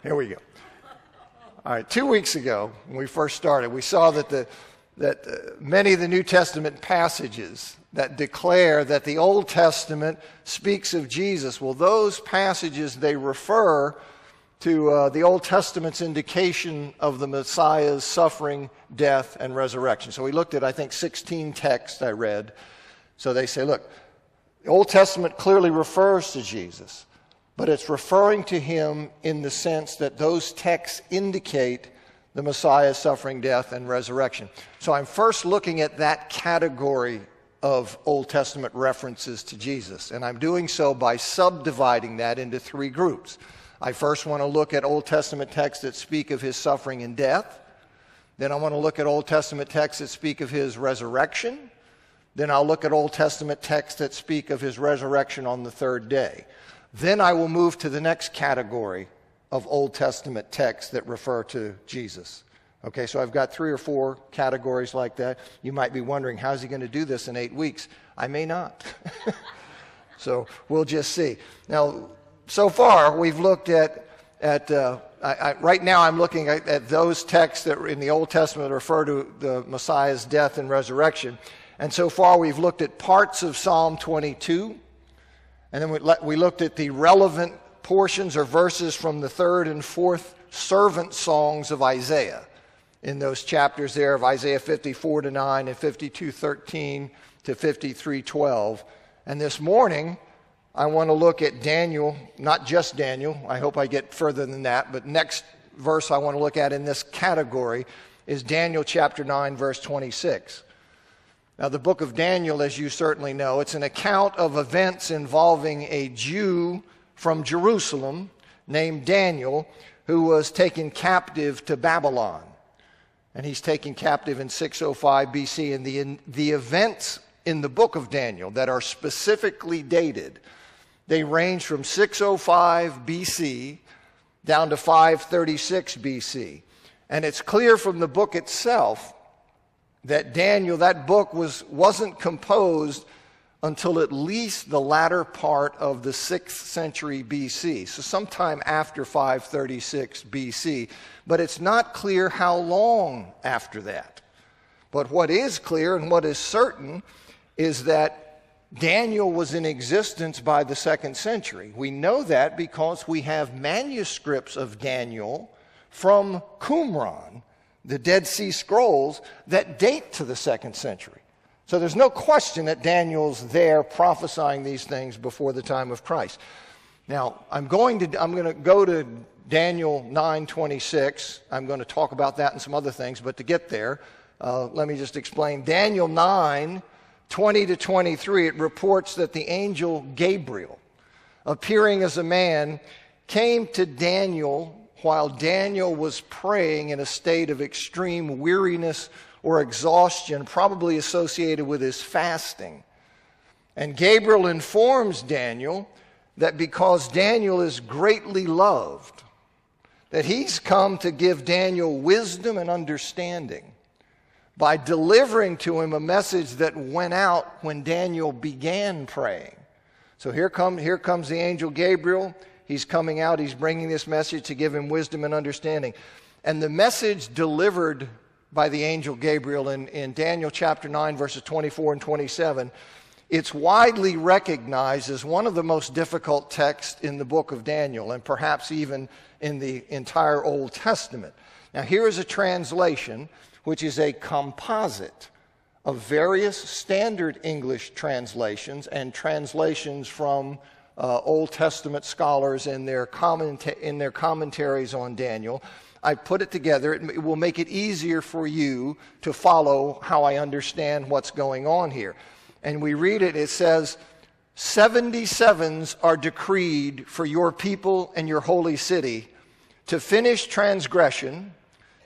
Here we go. All right, 2 weeks ago, when we first started, we saw that many of the New Testament passages that declare that the Old Testament speaks of Jesus, well, those passages, they refer to the Old Testament's indication of the Messiah's suffering, death, and resurrection. So we looked at, I think, 16 texts I read. So they say, look, the Old Testament clearly refers to Jesus, but it's referring to him in the sense that those texts indicate the Messiah's suffering, death, and resurrection. So I'm first looking at that category of Old Testament references to Jesus, and I'm doing so by subdividing that into three groups. I first want to look at Old Testament texts that speak of his suffering and death. Then I want to look at Old Testament texts that speak of his resurrection. Then I'll look at Old Testament texts that speak of his resurrection on the third day. Then I will move to the next category of Old Testament texts that refer to Jesus. Okay, so I've got 3 or 4 categories like that. You might be wondering, how's he going to do this in 8 weeks? I may not. So we'll just see. Now, so far, we've looked at right now I'm looking at those texts that in the Old Testament refer to the Messiah's death and resurrection. And so far, we've looked at parts of Psalm 22. And then we looked at the relevant portions or verses from the 3rd and 4th servant songs of Isaiah in those chapters there of Isaiah 54-9 and 52:13 to 53:12. And this morning, I want to look at Daniel, not just Daniel. I hope I get further than that. But next verse I want to look at in this category is Daniel chapter 9, verse 26. Now, the book of Daniel, as you certainly know, it's an account of events involving a Jew from Jerusalem named Daniel who was taken captive to Babylon. And he's taken captive in 605 BC. And the events in the book of Daniel that are specifically dated, they range from 605 BC down to 536 BC. And it's clear from the book itself that Daniel, that book wasn't composed until at least the latter part of the 6th century BC, so sometime after 536 BC. But it's not clear how long after that. But what is clear and what is certain is that Daniel was in existence by the 2nd century. We know that because we have manuscripts of Daniel from Qumran, the Dead Sea Scrolls, that date to the 2nd century. So there's no question that Daniel's there prophesying these things before the time of Christ. Now, I'm going to go to Daniel 9:26. I'm going to talk about that and some other things, but to get there, let me just explain. Daniel 9:20 to 23, it reports that the angel Gabriel, appearing as a man, came to Daniel while Daniel was praying in a state of extreme weariness or exhaustion, probably associated with his fasting. And Gabriel informs Daniel that because Daniel is greatly loved, that he's come to give Daniel wisdom and understanding by delivering to him a message that went out when Daniel began praying. So here comes the angel Gabriel. He's coming out, he's bringing this message to give him wisdom and understanding. And the message delivered by the angel Gabriel in Daniel chapter 9, verses 24 and 27, it's widely recognized as one of the most difficult texts in the book of Daniel, and perhaps even in the entire Old Testament. Now, here is a translation, which is a composite of various standard English translations and translations from Old Testament scholars in their commentaries on Daniel. I put it together. It will make it easier for you to follow how I understand what's going on here. And we read it, it says, 77s are decreed for your people and your holy city to finish transgression,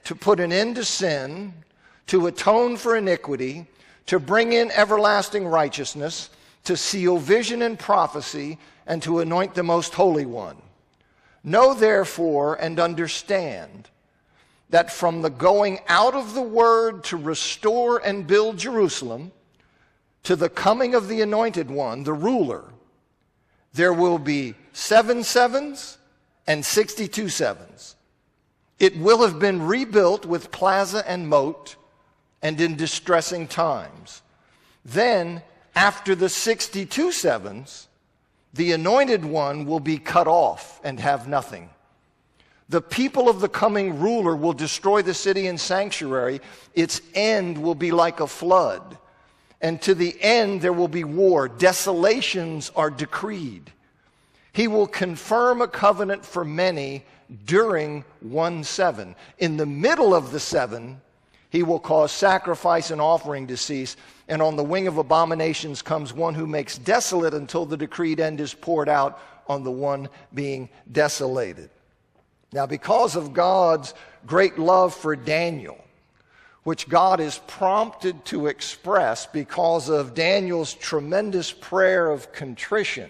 to put an end to sin, to atone for iniquity, to bring in everlasting righteousness, to seal vision and prophecy, and to anoint the most holy one. Know therefore and understand that from the going out of the word to restore and build Jerusalem to the coming of the anointed one, the ruler, there will be 7 sevens and 62 sevens. It will have been rebuilt with plaza and moat and in distressing times. Then, after the 62 sevens, the anointed one will be cut off and have nothing. The people of the coming ruler will destroy the city and sanctuary. Its end will be like a flood. And to the end there will be war. Desolations are decreed. He will confirm a covenant for many during 1 7. In the middle of the 7, he will cause sacrifice and offering to cease. And on the wing of abominations comes one who makes desolate until the decreed end is poured out on the one being desolated. Now, because of God's great love for Daniel, which God is prompted to express because of Daniel's tremendous prayer of contrition,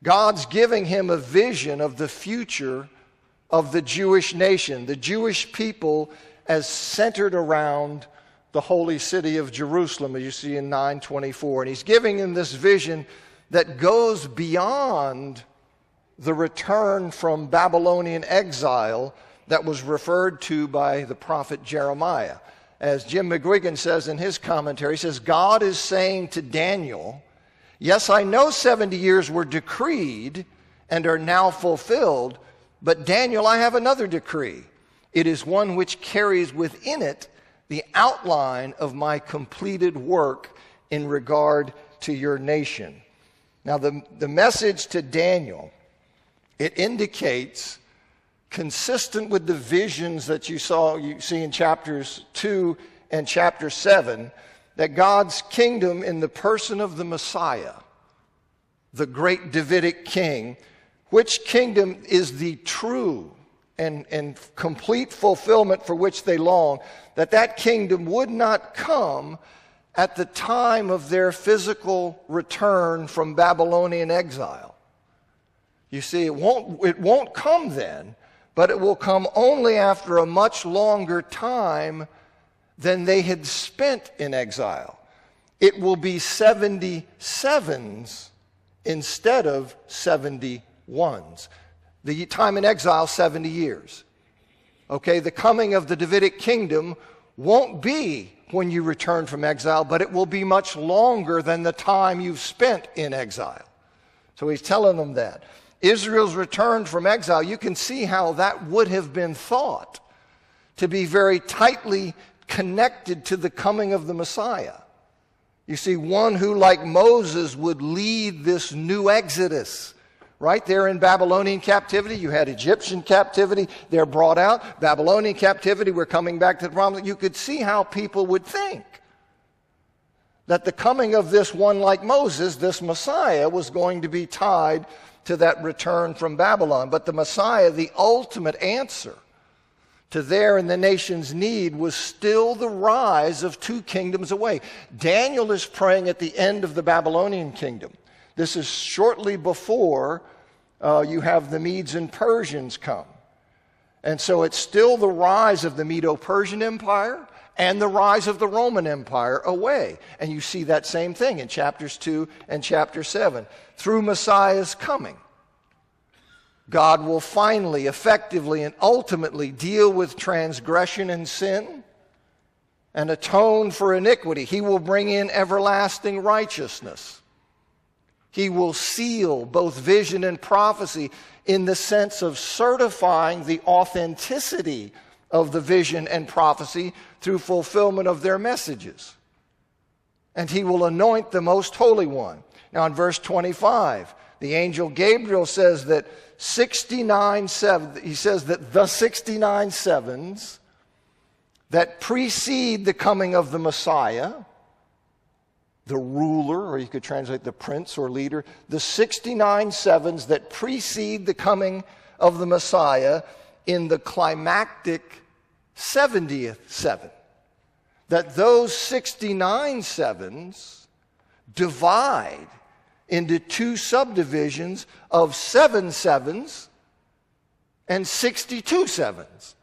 God's giving him a vision of the future of the Jewish nation, the Jewish people as centered around the holy city of Jerusalem, as you see in 9:24. And he's giving him this vision that goes beyond the return from Babylonian exile that was referred to by the prophet Jeremiah. As Jim McGuigan says in his commentary, he says, God is saying to Daniel, yes, I know 70 years were decreed and are now fulfilled, but Daniel, I have another decree. It is one which carries within it the outline of my completed work in regard to your nation. Now, the message to Daniel, it indicates, consistent with the visions that you see in chapters 2 and chapter 7, that God's kingdom in the person of the Messiah, the great Davidic king, which kingdom is the true and complete fulfillment for which they long, that kingdom would not come at the time of their physical return from Babylonian exile. You see, it won't come then, but it will come only after a much longer time than they had spent in exile. It will be 77s instead of 71s. The time in exile, 70 years. Okay, the coming of the Davidic kingdom won't be when you return from exile, but it will be much longer than the time you've spent in exile. So he's telling them that. Israel's return from exile, you can see how that would have been thought to be very tightly connected to the coming of the Messiah. You see, one who, like Moses, would lead this new exodus. Right there in Babylonian captivity, you had Egyptian captivity, they're brought out. Babylonian captivity, we're coming back to the promise. You could see how people would think that the coming of this one like Moses, this Messiah, was going to be tied to that return from Babylon. But the Messiah, the ultimate answer to their and the nation's need, was still the rise of 2 kingdoms away. Daniel is praying at the end of the Babylonian kingdom. This is shortly before you have the Medes and Persians come. And so it's still the rise of the Medo-Persian Empire and the rise of the Roman Empire away. And you see that same thing in chapters 2 and chapter 7. Through Messiah's coming, God will finally, effectively, and ultimately deal with transgression and sin and atone for iniquity. He will bring in everlasting righteousness. He will seal both vision and prophecy in the sense of certifying the authenticity of the vision and prophecy through fulfillment of their messages. And he will anoint the most holy one. Now in verse 25, the angel Gabriel says that the 69 sevens that precede the coming of the Messiah, the ruler, or you could translate the prince or leader, the 69 sevens that precede the coming of the Messiah in the climactic 70th seven, that those 69 sevens divide into 2 subdivisions of 7 sevens and 62 sevens.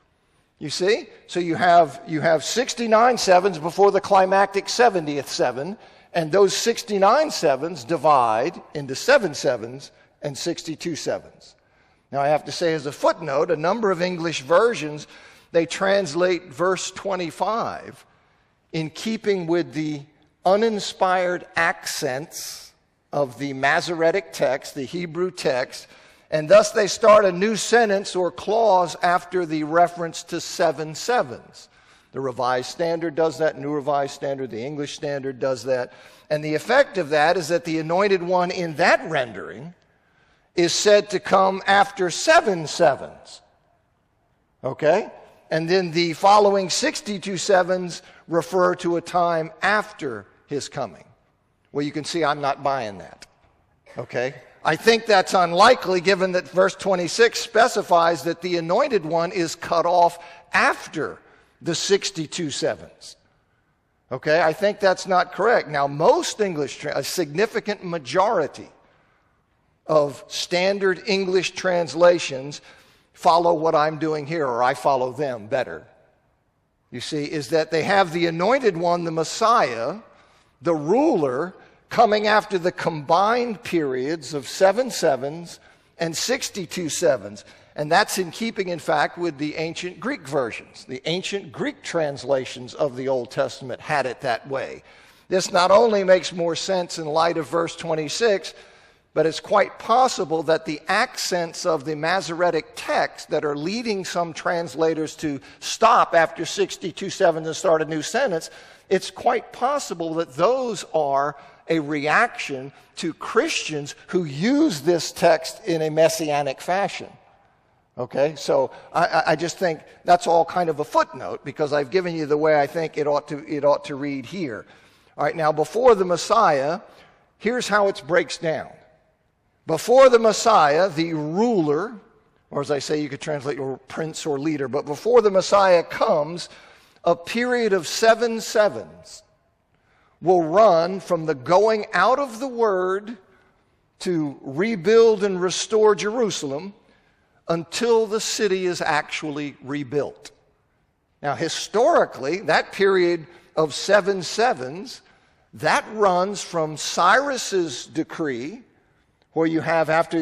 You see? So you have 69 sevens before the climactic 70th seven, and those 69 sevens divide into 7 sevens and 62 sevens. Now, I have to say as a footnote, a number of English versions, they translate verse 25 in keeping with the uninspired accents of the Masoretic text, the Hebrew text, and thus they start a new sentence or clause after the reference to 7 sevens. The Revised Standard does that, New Revised Standard, the English Standard does that. And the effect of that is that the Anointed One in that rendering is said to come after 7 sevens. Okay? And then the following 62 sevens refer to a time after his coming. Well, you can see I'm not buying that. Okay? I think that's unlikely given that verse 26 specifies that the Anointed One is cut off after the 62 sevens. Okay? I think that's not correct. Now, most English, a significant majority of standard English translations follow what I'm doing here, or I follow them better. You see, is that they have the Anointed One, the Messiah, the ruler, coming after the combined periods of 7 sevens and 62 sevens. And that's in keeping, in fact, with the ancient Greek versions. The ancient Greek translations of the Old Testament had it that way. This not only makes more sense in light of verse 26, but it's quite possible that the accents of the Masoretic text that are leading some translators to stop after 62 sevens and start a new sentence, it's quite possible that those are a reaction to Christians who use this text in a messianic fashion. Okay, so I just think that's all kind of a footnote because I've given you the way I think it ought to read here. All right, now before the Messiah, here's how it breaks down. Before the Messiah, the ruler, or as I say, you could translate your prince or leader, but before the Messiah comes, a period of 7 sevens will run from the going out of the word to rebuild and restore Jerusalem until the city is actually rebuilt. Now, historically, that period of 7 sevens, that runs from Cyrus's decree, where you have after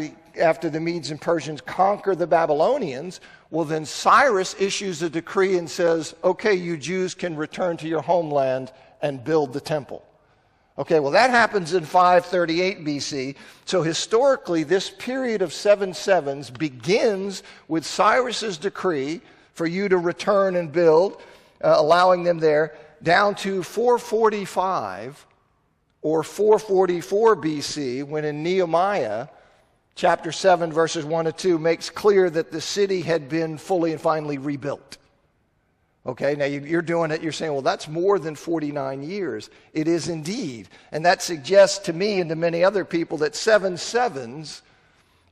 the Medes and Persians conquer the Babylonians, well then Cyrus issues a decree and says, okay, you Jews can return to your homeland and build the temple. Okay, well that happens in 538 BC. So historically, this period of 7 sevens begins with Cyrus's decree for you to return and build, allowing them there, down to 445 or 444 BC, when in Nehemiah, chapter 7, verses 1 to 2, makes clear that the city had been fully and finally rebuilt. Okay, now you're doing it, you're saying, well, that's more than 49 years. It is indeed. And that suggests to me and to many other people that 7 sevens,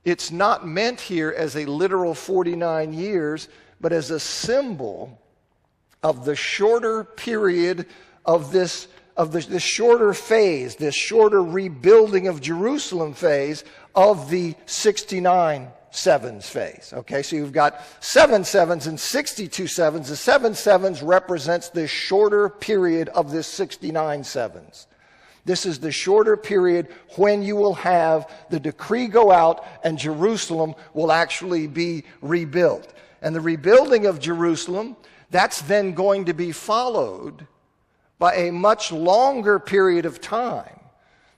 it's not meant here as a literal 49 years, but as a symbol of the shorter period of this shorter phase, this shorter rebuilding of Jerusalem phase of the 69 sevens phase. Okay, so you've got 7 sevens and 62 sevens. The 7 sevens represents the shorter period of this 69 sevens. This is the shorter period when you will have the decree go out and Jerusalem will actually be rebuilt. And the rebuilding of Jerusalem, that's then going to be followed by a much longer period of time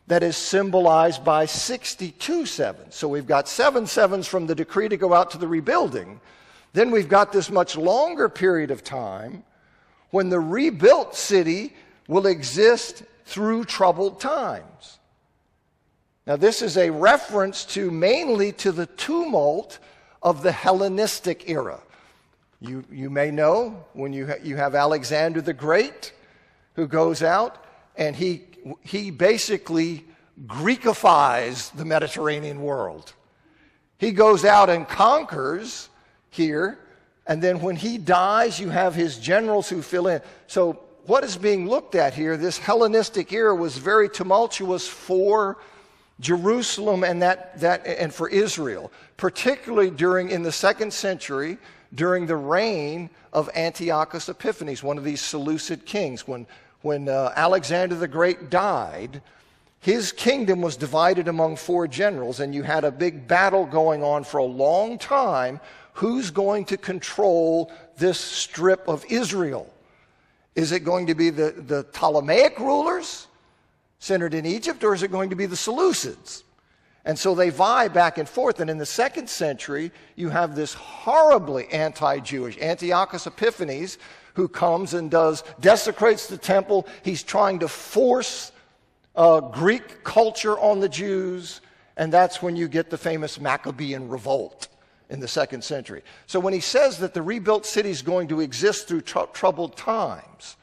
that is symbolized by 62 sevens. So we've got 7 sevens from the decree to go out to the rebuilding. Then we've got this much longer period of time when the rebuilt city will exist through troubled times. Now this is a reference mainly to the tumult of the Hellenistic era. You may know when you have Alexander the Great, who goes out and he basically Greekifies the Mediterranean world. He goes out and conquers here, and then when he dies, you have his generals who fill in. So what is being looked at here, this Hellenistic era was very tumultuous for Jerusalem and for Israel, particularly in the 2nd century, during the reign of Antiochus Epiphanes, one of these Seleucid kings. When Alexander the Great died, his kingdom was divided among 4 generals, and you had a big battle going on for a long time. Who's going to control this strip of Israel? Is it going to be the Ptolemaic rulers centered in Egypt, or is it going to be the Seleucids? And so they vie back and forth. And in the 2nd century, you have this horribly anti-Jewish Antiochus Epiphanes, who comes and desecrates the temple. He's trying to force Greek culture on the Jews, and that's when you get the famous Maccabean revolt in the 2nd century. So when he says that the rebuilt city is going to exist through troubled times,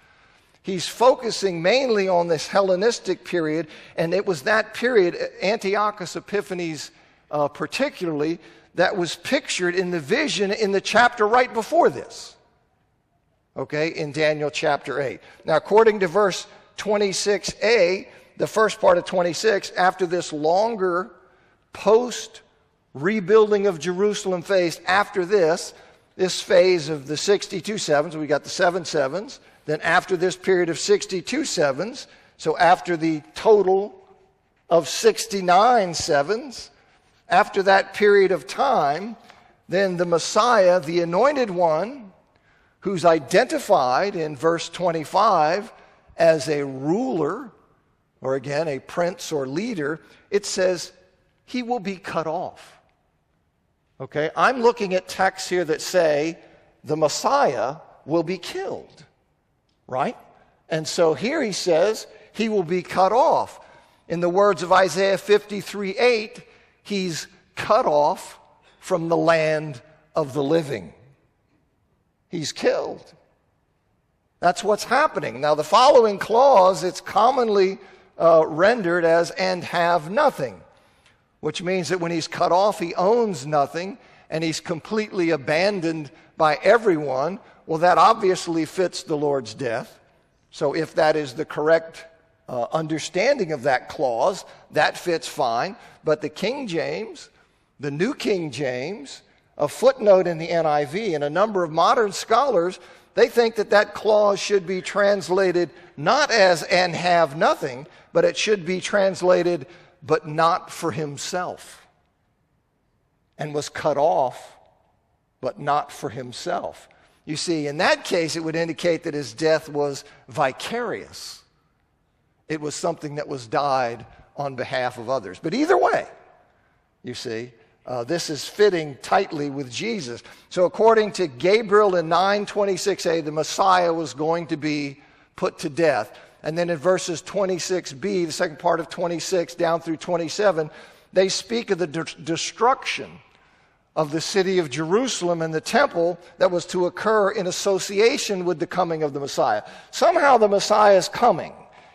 he's focusing mainly on this Hellenistic period, and it was that period, Antiochus Epiphanes particularly, that was pictured in the vision in the chapter right before this. Okay, in Daniel chapter 8. Now, according to verse 26a, the first part of 26, after this longer post-rebuilding of Jerusalem phase, after this phase of the 62 sevens, we got the 7 sevens, then after this period of 62 sevens, so after the total of 69 sevens, after that period of time, then the Messiah, the anointed one, who's identified in verse 25 as a ruler, or again, a prince or leader, it says he will be cut off. Okay, I'm looking at texts here that say the Messiah will be killed, right? And so here he says he will be cut off. In the words of Isaiah 53:8, he's cut off from the land of the living. He's killed. That's what's happening. Now, the following clause, it's commonly rendered as "and have nothing," which means that when he's cut off, he owns nothing, and he's completely abandoned by everyone. Well, that obviously fits the Lord's death. So if that is the correct understanding of that clause, that fits fine. But the King James, the New King James, a footnote in the NIV, and a number of modern scholars, they think that that clause should be translated not as "and have nothing," but it should be translated "but not for himself," and was cut off, but not for himself. You see, in that case, it would indicate that his death was vicarious. It was something that was died on behalf of others. But either way, you see, this is fitting tightly with Jesus. So according to Gabriel in 9:26a, the Messiah was going to be put to death. And then in verses 26b, the second part of 26 down through 27, they speak of the destruction of the city of Jerusalem and the temple that was to occur in association with the coming of the Messiah. Somehow the Messiah's coming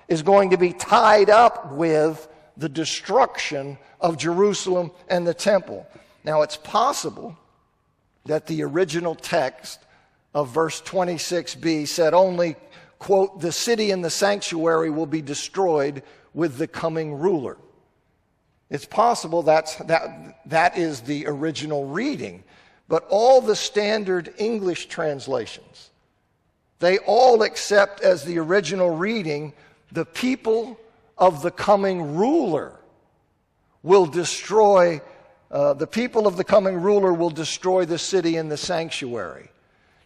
is going to be tied up with the destruction of Jerusalem and the temple. Now, it's possible that the original text of verse 26b said only, quote, "the city and the sanctuary will be destroyed with the coming ruler." It's possible that is the original reading. But all the standard English translations, they all accept as the original reading, "the people of the coming ruler will destroy, the people of the coming ruler will destroy the city and the sanctuary."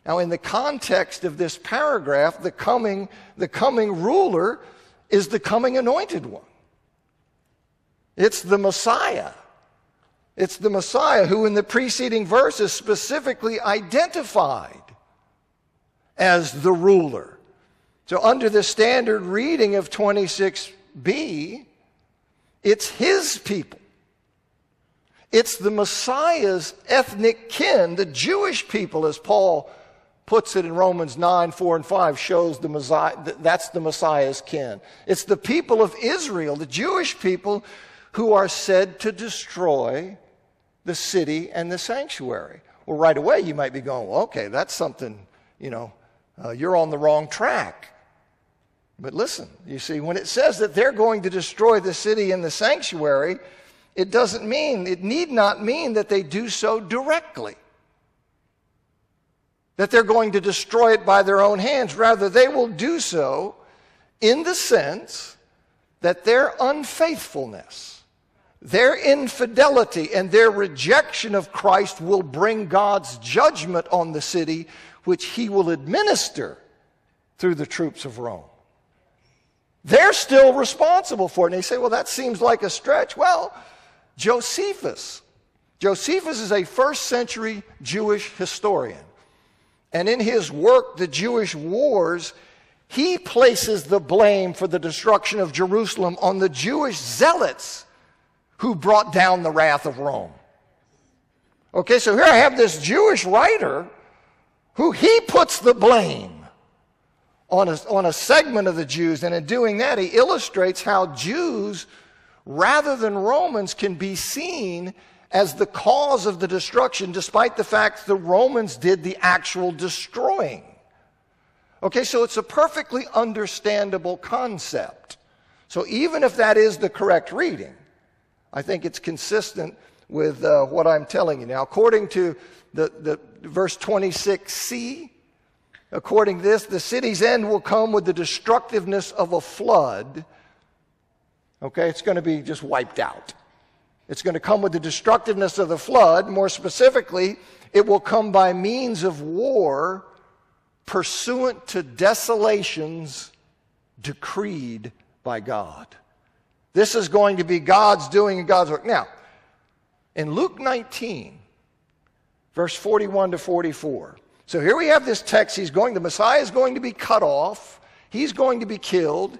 Now, in the context of this paragraph, the coming ruler is the coming anointed one. It's the Messiah. It's the Messiah who in the preceding verse is specifically identified as the ruler. So under the standard reading of 26b, it's his people. It's the Messiah's ethnic kin, the Jewish people, as Paul puts it in Romans 9:4-5, shows the Messiah, that's the Messiah's kin. It's the people of Israel, the Jewish people, who are said to destroy the city and the sanctuary. Well, right away you might be going, well, okay, that's something, you're on the wrong track. But listen, you see, when it says that they're going to destroy the city and the sanctuary, it need not mean that they do so directly, that they're going to destroy it by their own hands. Rather, they will do so in the sense that their unfaithfulness, their infidelity, and their rejection of Christ will bring God's judgment on the city, which he will administer through the troops of Rome. They're still responsible for it. And they say, well, that seems like a stretch. Well, Josephus is a first century Jewish historian. And in his work, The Jewish Wars, he places the blame for the destruction of Jerusalem on the Jewish zealots who brought down the wrath of Rome. Okay, so here I have this Jewish writer who he puts the blame on a segment of the Jews. And in doing that, he illustrates how Jews, rather than Romans, can be seen as the cause of the destruction, despite the fact the Romans did the actual destroying. Okay, so it's a perfectly understandable concept. So even if that is the correct reading, I think it's consistent with what I'm telling you. Now, according to the verse 26c, according to this, the city's end will come with the destructiveness of a flood. Okay, it's going to be just wiped out. It's going to come with the destructiveness of the flood. More specifically, it will come by means of war pursuant to desolations decreed by God. This is going to be God's doing and God's work. Now, in Luke 19, verse 41 to 44, so here we have this text. The Messiah is going to be cut off. He's going to be killed.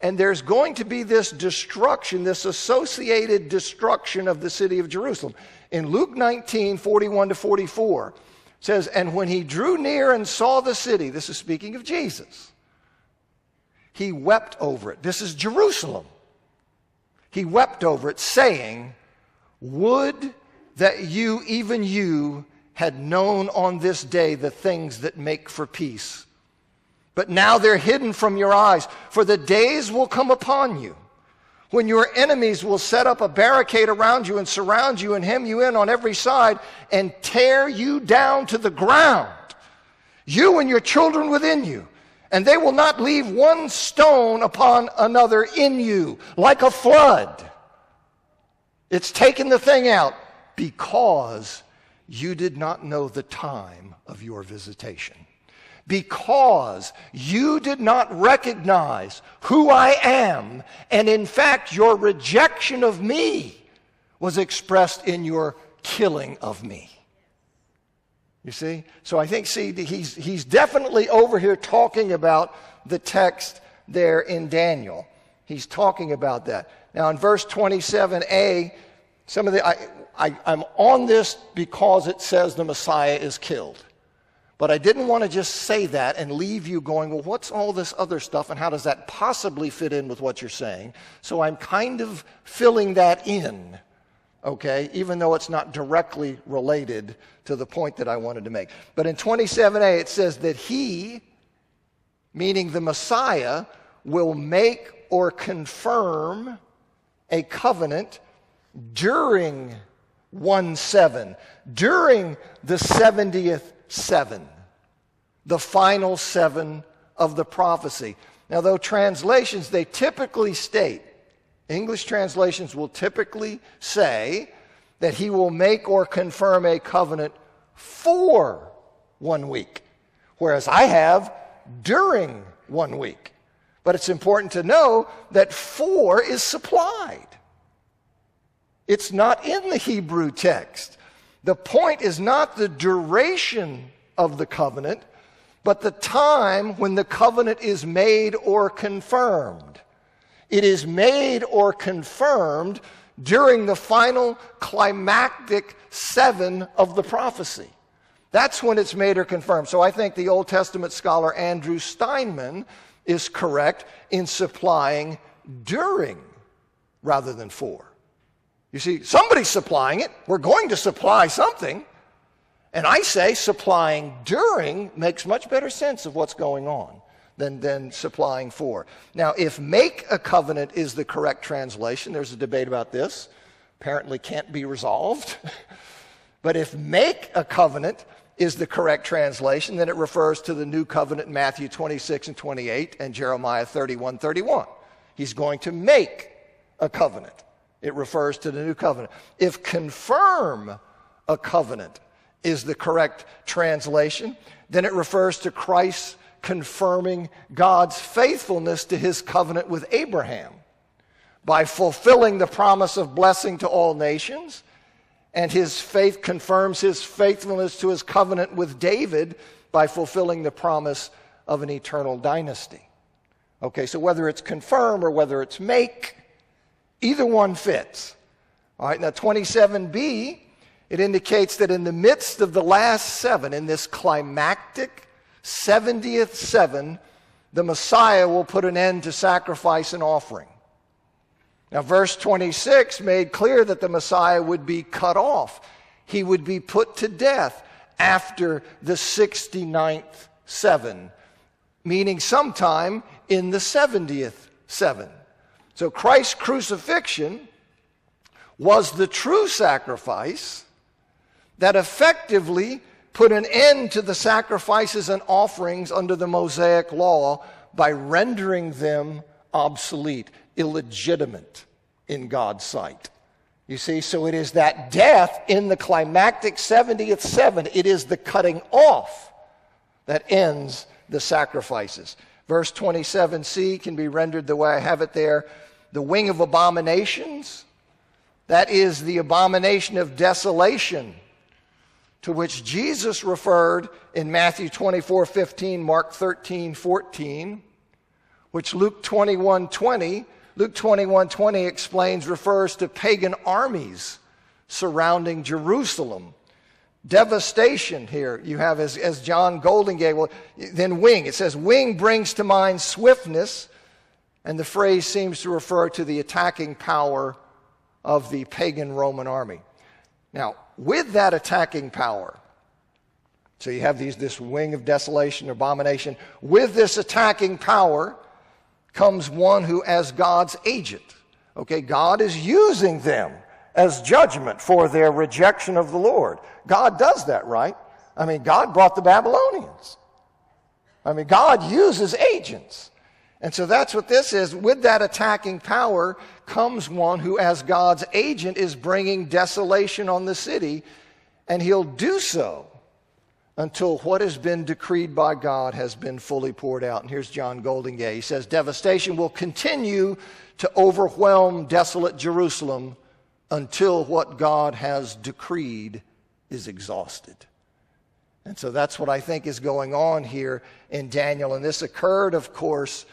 And there's going to be this destruction, this associated destruction of the city of Jerusalem. In Luke 19, 41 to 44, it says, and when he drew near and saw the city, this is speaking of Jesus, he wept over it. This is Jerusalem. He wept over it, saying, would that you, even you, had known on this day the things that make for peace. But now they're hidden from your eyes, for the days will come upon you when your enemies will set up a barricade around you and surround you and hem you in on every side and tear you down to the ground, you and your children within you. And they will not leave one stone upon another in you, like a flood. It's taken the thing out because you did not know the time of your visitation. Because you did not recognize who I am, and in fact your rejection of me was expressed in your killing of me. You see? So I think, he's definitely over here talking about the text there in Daniel. He's talking about that. Now in verse 27a, I'm on this because it says the Messiah is killed. But I didn't want to just say that and leave you going, well, what's all this other stuff and how does that possibly fit in with what you're saying? So I'm kind of filling that in, okay, even though it's not directly related to the point that I wanted to make. But in 27a, it says that he, meaning the Messiah, will make or confirm a covenant during 1/7, during the 70th 7, the final 7 of the prophecy. Now, though translations, they typically state, English translations will typically say that he will make or confirm a covenant for 1 week, whereas I have during 1 week. But it's important to know that for is supplied. It's not in the Hebrew text. The point is not the duration of the covenant, but the time when the covenant is made or confirmed. It is made or confirmed during the final climactic 7 of the prophecy. That's when it's made or confirmed. So I think the Old Testament scholar Andrew Steinman is correct in supplying during rather than for. You see, somebody's supplying it. We're going to supply something. And I say supplying during makes much better sense of what's going on than supplying for. Now, if make a covenant is the correct translation, there's a debate about this. Apparently can't be resolved. But if make a covenant is the correct translation, then it refers to the new covenant in Matthew 26 and 28 and Jeremiah 31:31. He's going to make a covenant. It refers to the new covenant. If confirm a covenant is the correct translation, then it refers to Christ confirming God's faithfulness to his covenant with Abraham by fulfilling the promise of blessing to all nations, and his faith confirms his faithfulness to his covenant with David by fulfilling the promise of an eternal dynasty. Okay, so whether it's confirm or whether it's make, either one fits. All right, now 27b, it indicates that in the midst of the last seven, in this climactic 70th seven, the Messiah will put an end to sacrifice and offering. Now, verse 26 made clear that the Messiah would be cut off. He would be put to death after the 69th seven, meaning sometime in the 70th seven. So Christ's crucifixion was the true sacrifice that effectively put an end to the sacrifices and offerings under the Mosaic law by rendering them obsolete, illegitimate in God's sight. You see, so it is that death in the climactic 70th seven, it is the cutting off that ends the sacrifices. Verse 27c can be rendered the way I have it there. The wing of abominations, that is the abomination of desolation, to which Jesus referred in Matthew 24:15, Mark 13:14, which Luke 21:20 explains refers to pagan armies surrounding Jerusalem. Devastation here you have as John Goldingay, well, then wing. It says wing brings to mind swiftness, and the phrase seems to refer to the attacking power of the pagan Roman army. Now, with that attacking power, so you have this wing of desolation, abomination. With this attacking power comes one who, as God's agent, okay, God is using them as judgment for their rejection of the Lord. God does that, right? I mean, God brought the Babylonians. I mean, God uses agents. And so that's what this is. With that attacking power comes one who, as God's agent, is bringing desolation on the city, and he'll do so until what has been decreed by God has been fully poured out. And here's John Goldingay. He says, devastation will continue to overwhelm desolate Jerusalem until what God has decreed is exhausted. And so that's what I think is going on here in Daniel. And this occurred, of course,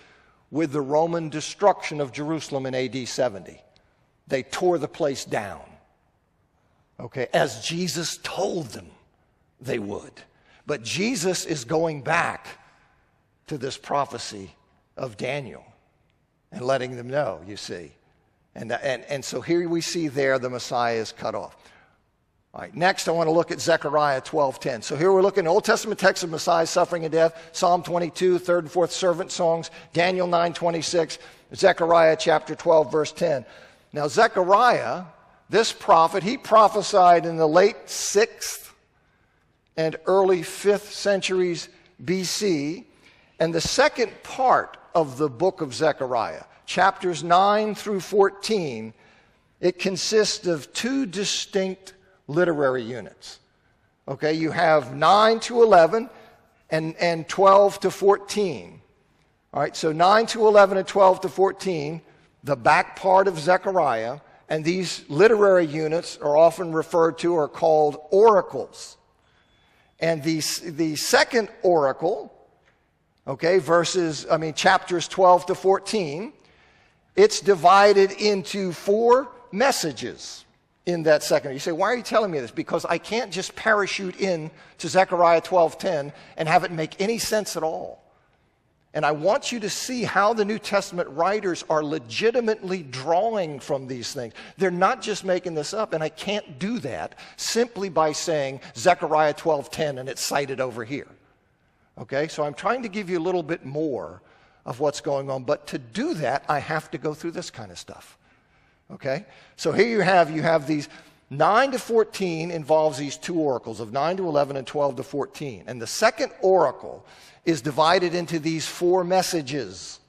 with the Roman destruction of Jerusalem in AD 70. They tore the place down, okay, as Jesus told them they would. But Jesus is going back to this prophecy of Daniel and letting them know, you see. And so here we see there the Messiah is cut off. All right, next I want to look at Zechariah 12:10. So here we're looking at Old Testament text of Messiah's suffering and death, Psalm 22, third and fourth servant songs, Daniel 9:26, Zechariah chapter 12, verse 10. Now Zechariah, this prophet, he prophesied in the late 6th and early 5th centuries BC, and the second part of the book of Zechariah, chapters 9 through 14, it consists of two distinct literary units. Okay, you have 9 to 11 and 12 to 14. All right, so 9 to 11 and 12 to 14, the back part of Zechariah, and these literary units are often referred to or called oracles. And the second oracle, okay, chapters 12 to 14, it's divided into 4 messages in that second. You say, why are you telling me this? Because I can't just parachute in to Zechariah 12:10 and have it make any sense at all. And I want you to see how the New Testament writers are legitimately drawing from these things. They're not just making this up, and I can't do that simply by saying Zechariah 12:10 and it's cited over here. Okay, so I'm trying to give you a little bit more of what's going on, but to do that, I have to go through this kind of stuff. Okay, so here you have these 9 to 14 involves these 2 oracles of 9 to 11 and 12 to 14. And the second oracle is divided into these 4 messages.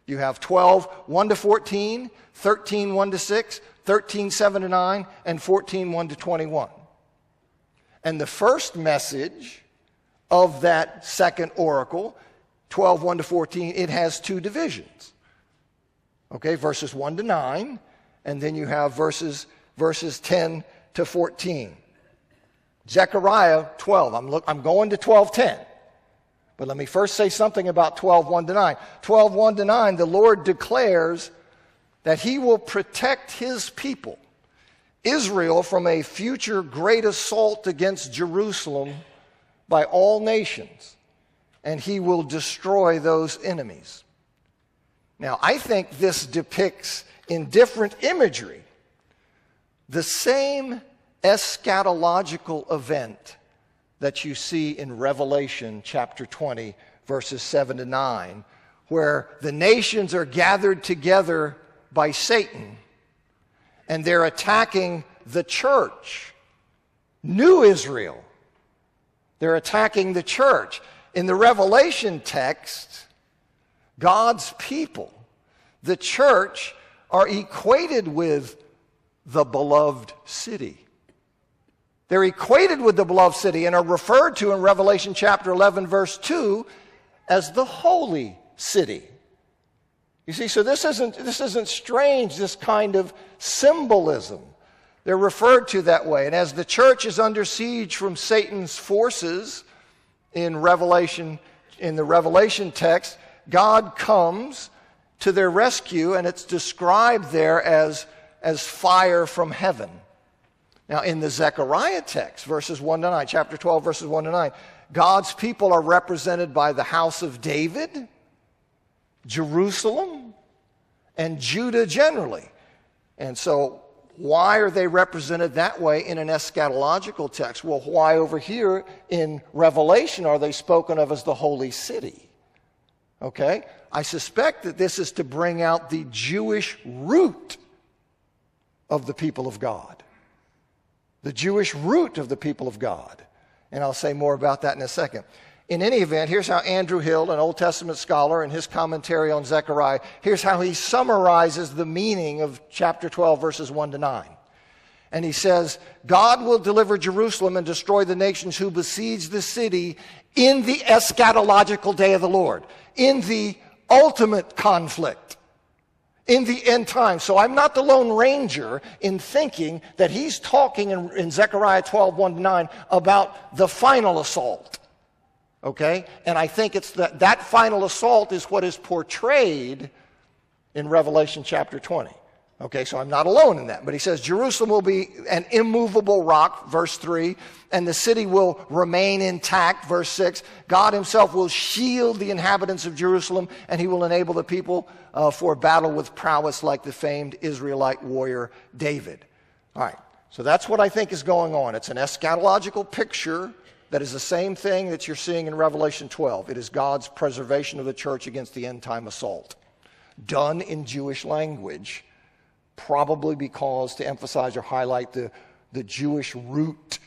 You have 12, 1 to 14, 13, 1 to 6, 13, 7 to 9, and 14, 1 to 21. And the first message of that second oracle, 12, 1 to 14, it has two divisions. Okay, verses 1 to 9, and then you have verses 10 to 14. Zechariah 12, I'm going to 12:10. But let me first say something about 12, 1 to 9. 12, 1 to 9, the Lord declares that he will protect his people, Israel, from a future great assault against Jerusalem by all nations, and he will destroy those enemies. Now, I think this depicts in different imagery the same eschatological event that you see in Revelation chapter 20, verses 7 to 9, where the nations are gathered together by Satan, and they're attacking the church, New Israel. They're attacking the church. In the Revelation text, God's people, the church, are equated with the beloved city. They're equated with the beloved city and are referred to in Revelation chapter 11, verse 2, as the holy city. You see, so this isn't strange, this kind of symbolism. They're referred to that way. And as the church is under siege from Satan's forces in the Revelation text, God comes to their rescue, and it's described there as fire from heaven. Now, in the Zechariah text, verses 1 to 9, chapter 12, verses 1 to 9, God's people are represented by the house of David, Jerusalem, and Judah generally. And so, why are they represented that way in an eschatological text? Well, why over here in Revelation are they spoken of as the holy city? Okay? I suspect that this is to bring out the Jewish root of the people of God. The Jewish root of the people of God. And I'll say more about that in a second. In any event, here's how Andrew Hill, an Old Testament scholar, in his commentary on Zechariah, here's how he summarizes the meaning of chapter 12, verses 1 to 9. And he says, God will deliver Jerusalem and destroy the nations who besiege the city in the eschatological day of the Lord, in the ultimate conflict, in the end time. So I'm not the Lone Ranger in thinking that he's talking in Zechariah 12, 1 to 9 about the final assault. Okay? And I think it's that final assault is what is portrayed in Revelation chapter 20. Okay, so I'm not alone in that. But he says Jerusalem will be an immovable rock, verse 3, and the city will remain intact, verse 6. God himself will shield the inhabitants of Jerusalem, and he will enable the people for battle with prowess like the famed Israelite warrior David. All right, so that's what I think is going on. It's an eschatological picture that is the same thing that you're seeing in Revelation 12. It is God's preservation of the church against the end-time assault, done in Jewish language, probably because to emphasize or highlight the Jewish root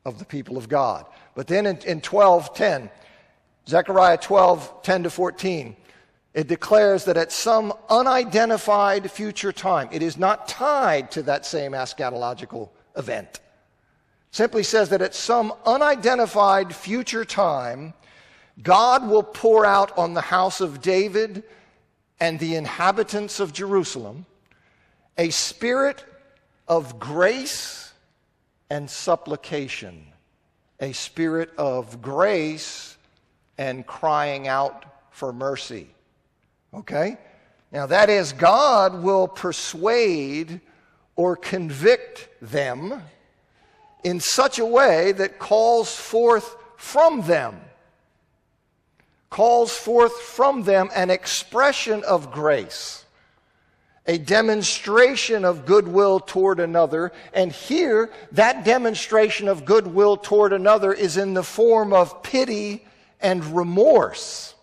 of the people of God. But then in 12:10, Zechariah 12:10 to 14, it declares that at some unidentified future time, it is not tied to that same eschatological event. Simply says that at some unidentified future time, God will pour out on the house of David and the inhabitants of Jerusalem a spirit of grace and supplication, a spirit of grace and crying out for mercy. Okay? Now that is, God will persuade or convict them in such a way that calls forth from them an expression of grace, a demonstration of goodwill toward another. And here, that demonstration of goodwill toward another is in the form of pity and remorse.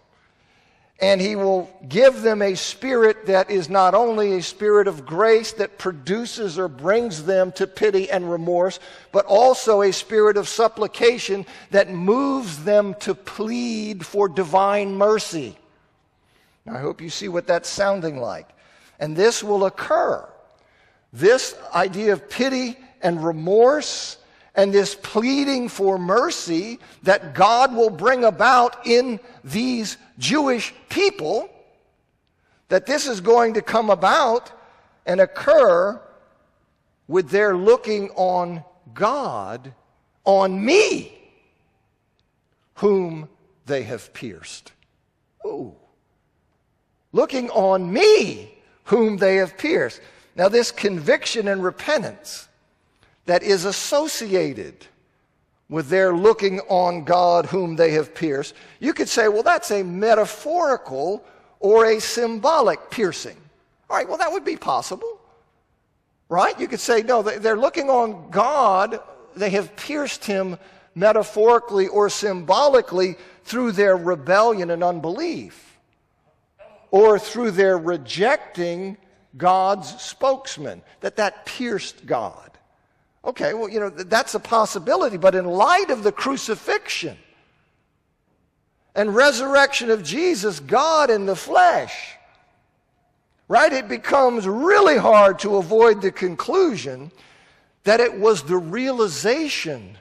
And he will give them a spirit that is not only a spirit of grace that produces or brings them to pity and remorse, but also a spirit of supplication that moves them to plead for divine mercy. I hope you see what that's sounding like. And this will occur. This idea of pity and remorse and this pleading for mercy that God will bring about in these Jewish people, that this is going to come about and occur with their looking on God, on me, whom they have pierced. Ooh. Looking on me, whom they have pierced. Now, this conviction and repentance that is associated with their looking on God, whom they have pierced, you could say, well, that's a metaphorical or a symbolic piercing. All right, well, that would be possible, right? You could say, no, they're looking on God. They have pierced him metaphorically or symbolically through their rebellion and unbelief, or through their rejecting God's spokesman, that pierced God. Okay, well, that's a possibility, but in light of the crucifixion and resurrection of Jesus, God in the flesh, right, it becomes really hard to avoid the conclusion that it was the realization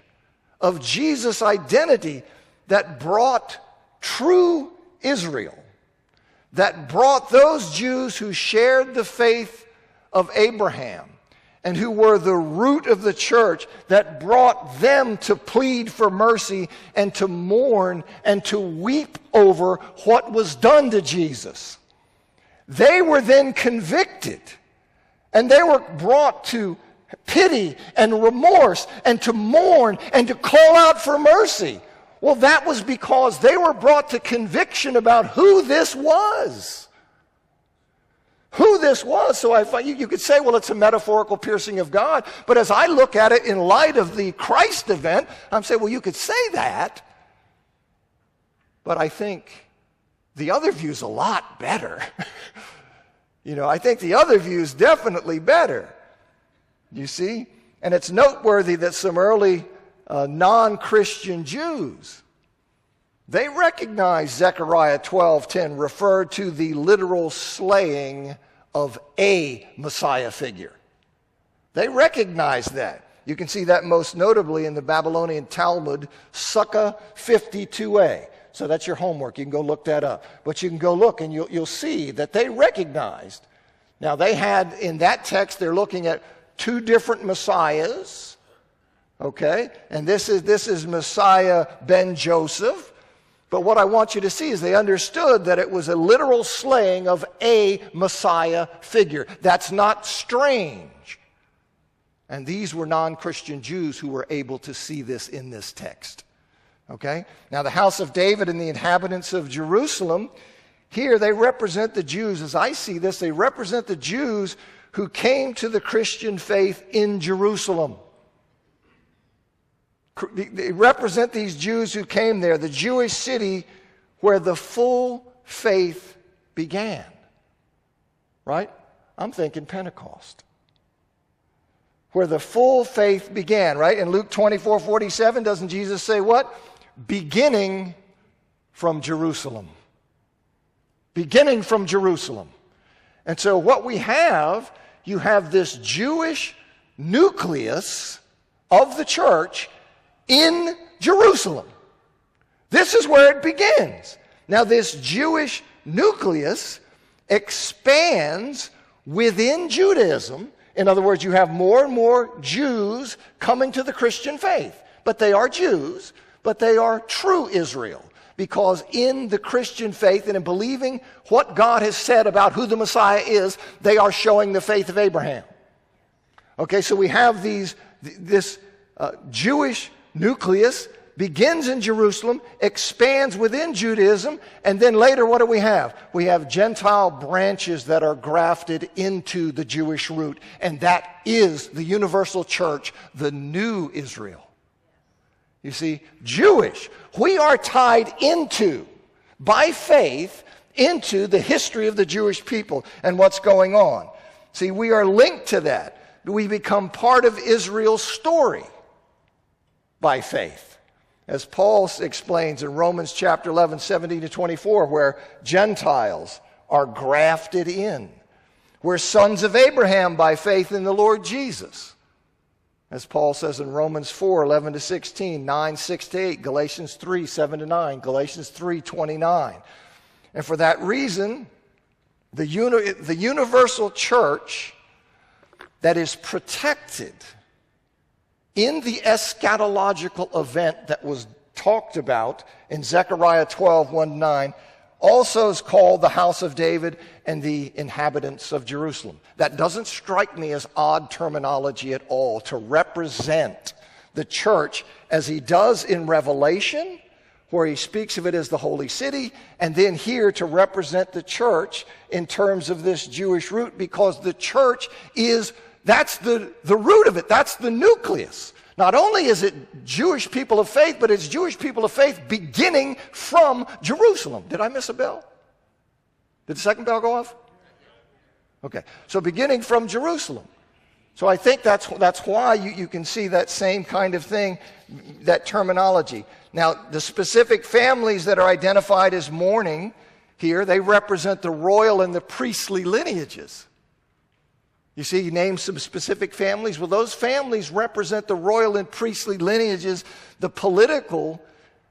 of Jesus' identity that brought true Israel, that brought those Jews who shared the faith of Abraham and who were the root of the church, that brought them to plead for mercy and to mourn and to weep over what was done to Jesus. They were then convicted, and they were brought to pity and remorse and to mourn and to call out for mercy. Well, that was because they were brought to conviction about who this was. Who this was. So you could say, well, it's a metaphorical piercing of God. But as I look at it in light of the Christ event, I'm saying, well, you could say that. But I think the other view is a lot better. I think the other view is definitely better. You see? And it's noteworthy that some early non-Christian Jews, they recognized Zechariah 12:10 referred to the literal slaying of a Messiah figure. They recognized that. You can see that most notably in the Babylonian Talmud, Sukkah 52a. So that's your homework. You can go look that up. But you can go look and you'll see that they recognized. Now they had, in that text, they're looking at two different Messiahs. Okay? And this is Messiah ben Joseph. But what I want you to see is they understood that it was a literal slaying of a Messiah figure. That's not strange. And these were non-Christian Jews who were able to see this in this text. Okay? Now the house of David and the inhabitants of Jerusalem, here they represent the Jews. As I see this, they represent the Jews who came to the Christian faith in Jerusalem. They represent these Jews who came there, the Jewish city where the full faith began. Right? I'm thinking Pentecost. Where the full faith began, right? In Luke 24:47, doesn't Jesus say what? Beginning from Jerusalem. Beginning from Jerusalem. And so what we have, you have this Jewish nucleus of the church in Jerusalem. This is where it begins. Now, this Jewish nucleus expands within Judaism. In other words, you have more and more Jews coming to the Christian faith. But they are Jews, but they are true Israel. Because in the Christian faith and in believing what God has said about who the Messiah is, they are showing the faith of Abraham. Okay, so we have this Jewish nucleus begins in Jerusalem, expands within Judaism, and then later what do we have? We have Gentile branches that are grafted into the Jewish root, and that is the universal church, the new Israel. You see, Jewish, we are tied into, by faith, into the history of the Jewish people and what's going on. See, we are linked to that. We become part of Israel's story by faith. As Paul explains in Romans chapter 11, 17 to 24, where Gentiles are grafted in. We're sons of Abraham by faith in the Lord Jesus. As Paul says in Romans 4, 11 to 16, 9, 6 to 8, Galatians 3, 7 to 9, Galatians 3, 29. And for that reason, the universal church that is protected in the eschatological event that was talked about in Zechariah 12, 1 to 9, also is called the house of David and the inhabitants of Jerusalem. That doesn't strike me as odd terminology at all, to represent the church as he does in Revelation, where he speaks of it as the holy city, and then here to represent the church in terms of this Jewish root, because the church that's the root of it, that's the nucleus. Not only is it Jewish people of faith, but it's Jewish people of faith beginning from Jerusalem. Did I miss a bell? Did the second bell go off? Okay, so beginning from Jerusalem. So I think that's why you can see that same kind of thing, that terminology. Now, the specific families that are identified as mourning here, they represent the royal and the priestly lineages. You see, he names some specific families. Well, those families represent the royal and priestly lineages, the political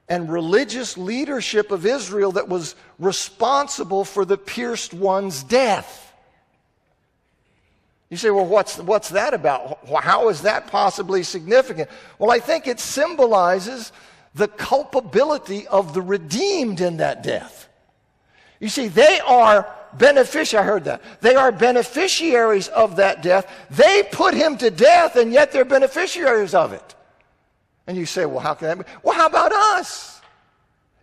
and religious leadership of Israel that was responsible for the pierced one's death. You say, well, what's that about? How is that possibly significant? Well, I think it symbolizes the culpability of the redeemed in that death. You see, they are beneficiaries. I heard that. They are beneficiaries of that death. They put him to death, and yet they're beneficiaries of it. And you say, well, how can that be? Well, how about us?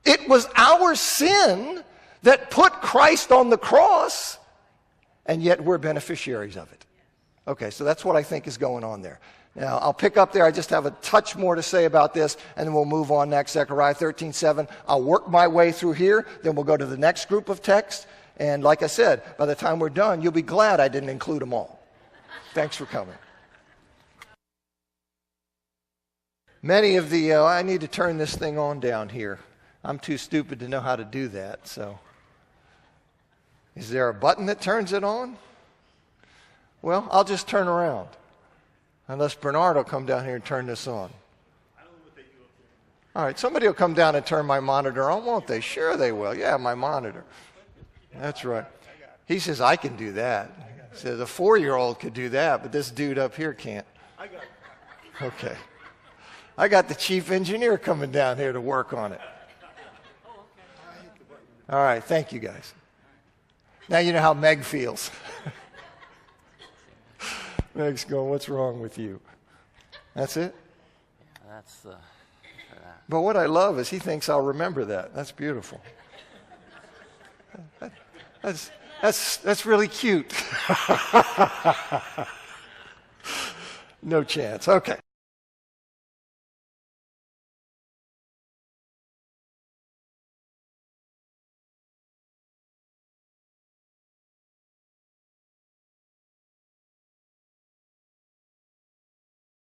It was our sin that put Christ on the cross, and yet we're beneficiaries of it. Okay, so that's what I think is going on there. Now, I'll pick up there. I just have a touch more to say about this, and then we'll move on next. Zechariah 13:7. I'll work my way through here. Then we'll go to the next group of texts. And like I said, by the time we're done, you'll be glad I didn't include them all. Thanks for coming. Many of the, I need to turn this thing on down here. I'm too stupid to know how to do that, so. Is there a button that turns it on? Well, I'll just turn around. Unless Bernard will come down here and turn this on. All right, somebody will come down and turn my monitor on, won't they? Sure they will. Yeah, my monitor. That's right. He says, I can do that. He says, a 4-year-old could do that, but this dude up here can't. Okay. I got the chief engineer coming down here to work on it. All right, thank you guys. Now you know how Meg feels. Meg's going, what's wrong with you? That's it? That's that. But what I love is he thinks I'll remember that. That's beautiful. That's really cute. No chance. Okay.